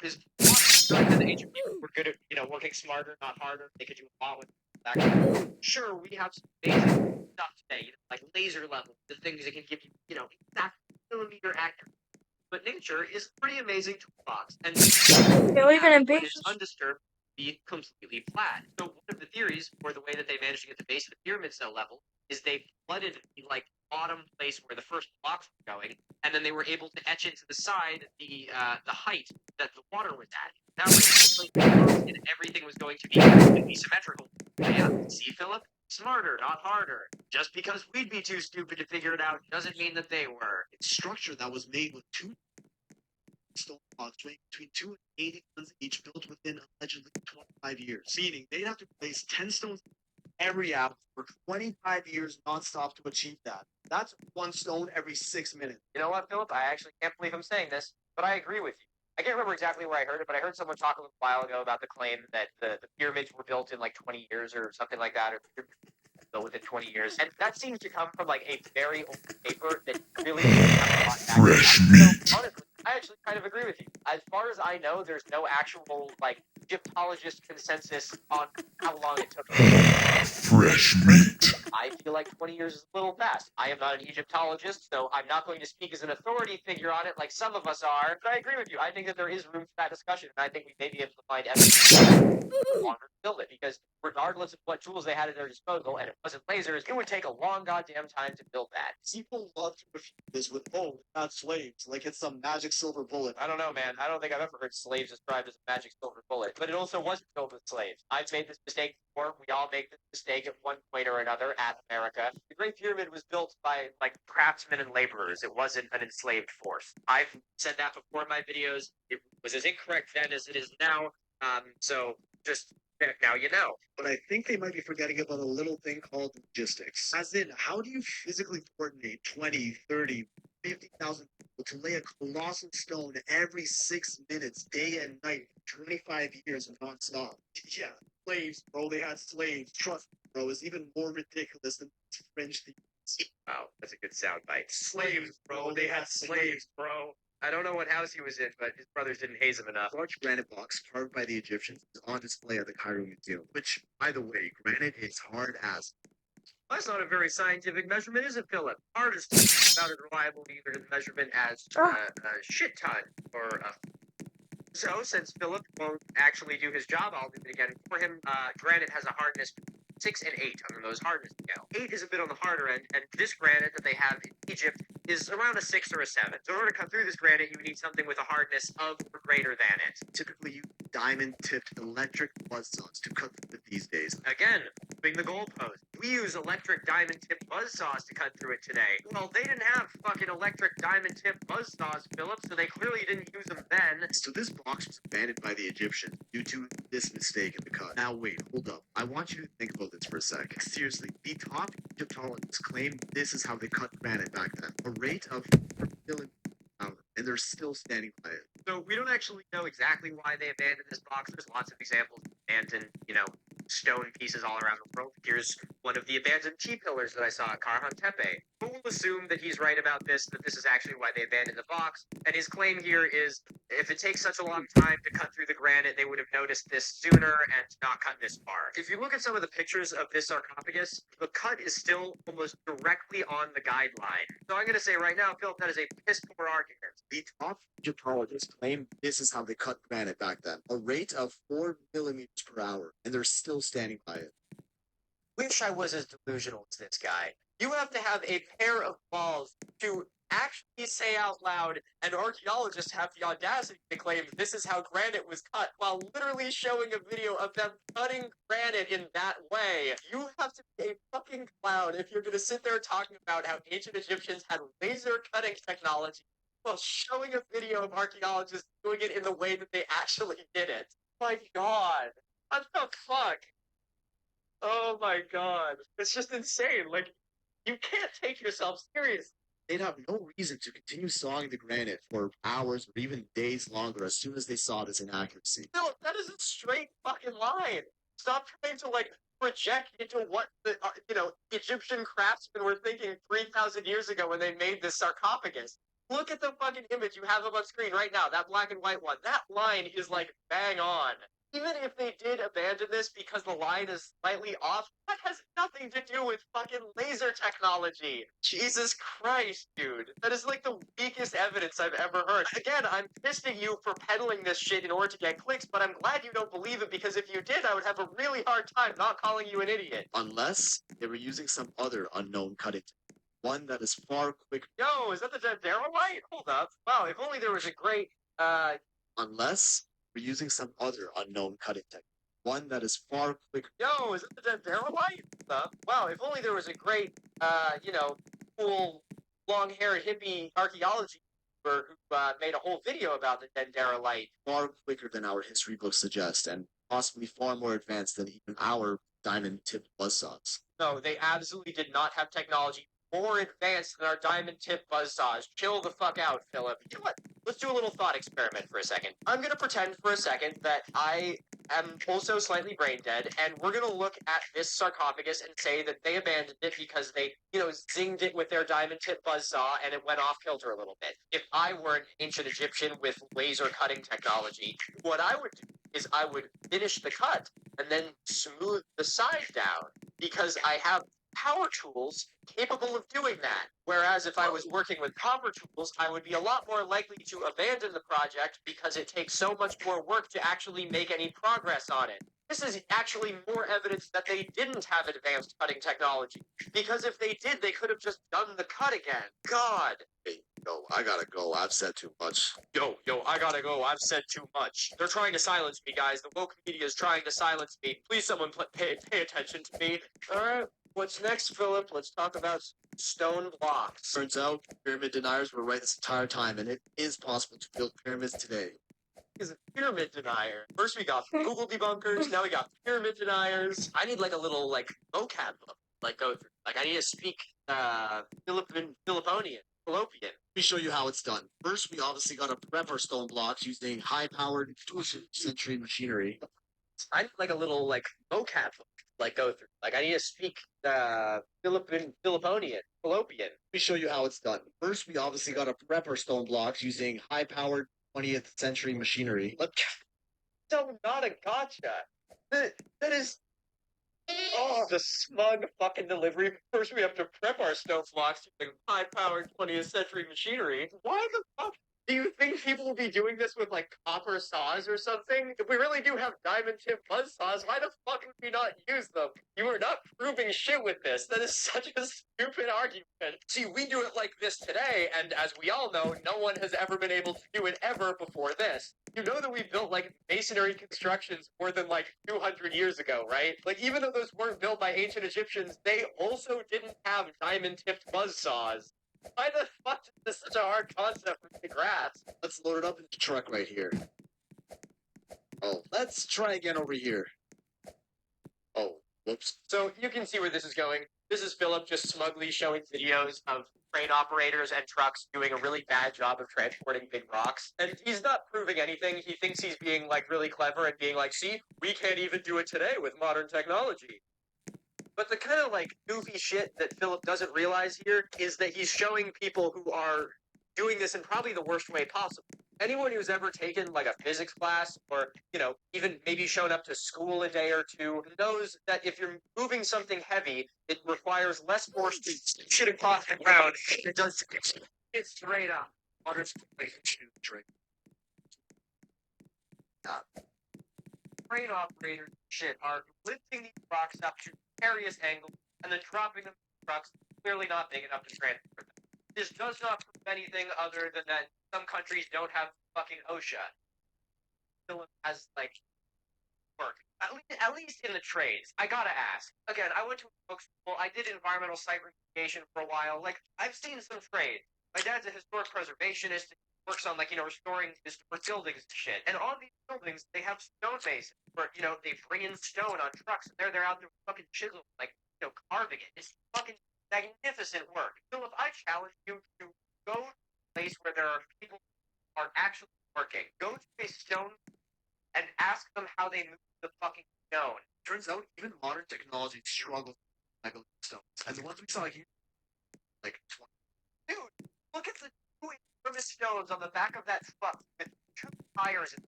is during the ancient people were good at, working smarter, not harder. They could do a lot with that. Sure, we have some basic stuff today, like laser level, the things that can give you, exact millimeter accuracy. But nature is a pretty amazing toolbox, and when it's undisturbed, be completely flat. So one of the theories for the way that they managed to get the base of the pyramid cell level is they flooded the bottom place where the first blocks were going, and then they were able to etch into the side the height that the water was at. That way, and everything was going to be completely symmetrical. But yeah, see, Philip? Smarter, not harder. Just because we'd be too stupid to figure it out doesn't mean that they were. It's structure that was made with two stone blocks weighing between 2 and 80 tons each, built within allegedly 25 years. Meaning they'd have to place 10 stones every hour for 25 years nonstop to achieve that. That's one stone every 6 minutes. You know what, Philip? I actually can't believe I'm saying this, but I agree with you. I can't remember exactly where I heard it, but I heard someone talk a little while ago about the claim that the pyramids were built in 20 years or something like that, or built within 20 years. And that seems to come from a very old paper that really fresh meat. So, honestly, I actually kind of agree with you. As far as I know, there's no actual Egyptologist consensus on how long it took. Fresh meat. I feel like 20 years is a little fast. I am not an Egyptologist, so I'm not going to speak as an authority figure on it like some of us are. But I agree with you. I think that there is room for that discussion, and I think we may be able to find evidence longer to build it, because regardless of what tools they had at their disposal, and it wasn't lasers, it would take a long goddamn time to build that. People love to refute this with, oh, not slaves, like it's some magic silver bullet. I don't know, man. I don't think I've ever heard slaves described as a magic silver bullet, but it also wasn't filled with slaves. I've made this mistake before. We all make this mistake at one point or another at America. The Great Pyramid was built by craftsmen and laborers. It wasn't an enslaved force. I've said that before in my videos. It was as incorrect then as it is now. So just now you know. But I think they might be forgetting about a little thing called logistics. As in, how do you physically coordinate 20, 30, 50,000 people to lay a colossal stone every 6 minutes, day and night, 25 years non-stop? Yeah, slaves, bro. They had slaves. Trust me, bro. It's even more ridiculous than fringe thieves. Wow, that's a good soundbite. Slaves, bro. They had slaves, bro. I don't know what house he was in, but his brothers didn't haze him enough. A large granite box carved by the Egyptians is on display at the Cairo Museum, which, by the way, granite is hard as. That's not a very scientific measurement, is it, Philip? Artists found it reliable either in measurement as a shit ton or So, since Philip won't actually do his job, I'll do it again for him. Granite has a hardness 6 and 8 on those hardness scale. 8 is a bit on the harder end, and this granite that they have in Egypt is around a 6 or a 7. So in order to cut through this granite, you would need something with a hardness of or greater than it. Typically, you diamond-tipped electric buzzsaws to cut through it these days. Again, moving the goalpost. We use electric diamond-tipped buzzsaws to cut through it today. Well, they didn't have fucking electric diamond-tipped buzzsaws, Philip, so they clearly didn't use them then. So this box was abandoned by the Egyptians due to this mistake in the cut. Now wait, hold up. I want you to think about this for a sec. Seriously, the top Egyptologists claim this is how they cut granite back then. A rate of 4 million per hour, and they're still standing by it. So we don't actually know exactly why they abandoned this box. There's lots of examples of abandoned, stone pieces all around the world. Here's one of the abandoned T-pillars that I saw at Karhan Tepe. But we'll assume that he's right about this, that this is actually why they abandoned the box. And his claim here is, if it takes such a long time to cut through the granite, they would have noticed this sooner and not cut this far. If you look at some of the pictures of this sarcophagus, the cut is still almost directly on the guideline. So I'm going to say right now, Philip, that is a piss-poor argument. The top Egyptologists claim this is how they cut granite back then. A rate of 4 millimeters per hour, and they're still standing by it. Wish I was as delusional as this guy. You have to have a pair of balls to actually say out loud, and archaeologists have the audacity to claim this is how granite was cut, while literally showing a video of them cutting granite in that way. You have to be a fucking clown if you're going to sit there talking about how ancient Egyptians had laser cutting technology while showing a video of archaeologists doing it in the way that they actually did it. My God. What the fuck? Oh my God. It's just insane. You can't take yourself seriously. They'd have no reason to continue sawing the granite for hours or even days longer as soon as they saw this inaccuracy. No, that is a straight fucking line. Stop trying to, project into what the, Egyptian craftsmen were thinking 3,000 years ago when they made this sarcophagus. Look at the fucking image you have up on screen right now, that black and white one. That line is like bang on. Even if they did abandon this because the line is slightly off, that has nothing to do with fucking laser technology. Jesus Christ, dude. That is like the weakest evidence I've ever heard. Again, I'm pissed at you for peddling this shit in order to get clicks, but I'm glad you don't believe it because if you did, I would have a really hard time not calling you an idiot. Unless they were using some other unknown cutting technique. One that is far quicker. Yo, is that the Dendera light? Hold up. Wow, if only there was a great, Unless we're using some other unknown cutting technique. One that is far quicker. Yo, is that the Dendera light? Wow, if only there was a great, cool, long-haired hippie archaeology who made a whole video about the Dendera light. Far quicker than our history books suggest, and possibly far more advanced than even our diamond-tipped buzzsaws. No, they absolutely did not have technology more advanced than our diamond-tipped buzzsaws. Chill the fuck out, Philip. You know what? Let's do a little thought experiment for a second. I'm gonna pretend for a second that I am also slightly brain dead, and we're gonna look at this sarcophagus and say that they abandoned it because they, zinged it with their diamond-tipped buzzsaw and it went off kilter a little bit. If I were an ancient Egyptian with laser cutting technology, what I would do is I would finish the cut and then smooth the side down because I have power tools capable of doing that. Whereas if I was working with copper tools, I would be a lot more likely to abandon the project because it takes so much more work to actually make any progress on it. This is actually more evidence that they didn't have advanced cutting technology. Because if they did, they could have just done the cut again. God. Hey, yo, I gotta go. I've said too much. Yo, I gotta go. I've said too much. They're trying to silence me, guys. The woke media is trying to silence me. Please, someone pay attention to me. Alright, what's next, Philip? Let's talk about stone blocks. Turns out, pyramid deniers were right this entire time, and it is possible to build pyramids today. Is a pyramid denier. First we got Google debunkers, now we got pyramid deniers. I need like a little vocab book, go through. I need to speak Philipponian. Let me show you how it's done. First, we obviously gotta prep our stone blocks using high-powered 20th century machinery. I need a little vocab book, go through. I need to speak Philipponian. Let me show you how it's done. First, we obviously gotta prep our stone blocks using high-powered 20th century machinery. So not a gotcha. That is. Oh, the smug fucking delivery. First, we have to prep our stone blocks using high-powered 20th century machinery. Why the fuck? Do you think people will be doing this with copper saws or something? If we really do have diamond-tipped buzz saws, why the fuck would we not use them? You are not proving shit with this. That is such a stupid argument. See, we do it like this today, and as we all know, no one has ever been able to do it ever before this. You know that we built masonry constructions more than 200 years ago, right? Even though those weren't built by ancient Egyptians, they also didn't have diamond-tipped buzz saws. Why the fuck is this such a hard concept for me to grasp? Let's load it up in the truck right here. Oh, let's try again over here. Oh, whoops. So you can see where this is going. This is Philip just smugly showing videos of crane operators and trucks doing a really bad job of transporting big rocks. And he's not proving anything. He thinks he's being really clever and being see, we can't even do it today with modern technology. But the kind of goofy shit that Philip doesn't realize here is that he's showing people who are doing this in probably the worst way possible. Anyone who's ever taken a physics class or, even maybe shown up to school a day or two knows that if you're moving something heavy, it requires less force to shit across the ground than it does to get straight up. Crane operators are lifting these rocks up to various angles and then dropping them in trucks clearly not big enough to transport them. This does not prove anything other than that some countries don't have fucking OSHA. Still has work. At least in the trades. I gotta ask. Again, I went to a book school. I did environmental site remediation for a while. I've seen some trades. My dad's a historic preservationist. Works on restoring historic buildings and shit. And on these buildings, they have stone masons where they bring in stone on trucks and they're out there with fucking chisels, carving it. It's fucking magnificent work. Philip, I challenge you to go to a place where there are people who are actually working. Go to a stone and ask them how they move the fucking stone. Turns out even modern technology struggles with stones. And the ones we saw here, 20. Dude, look at the 2 enormous stones on the back of that truck with 2 tires and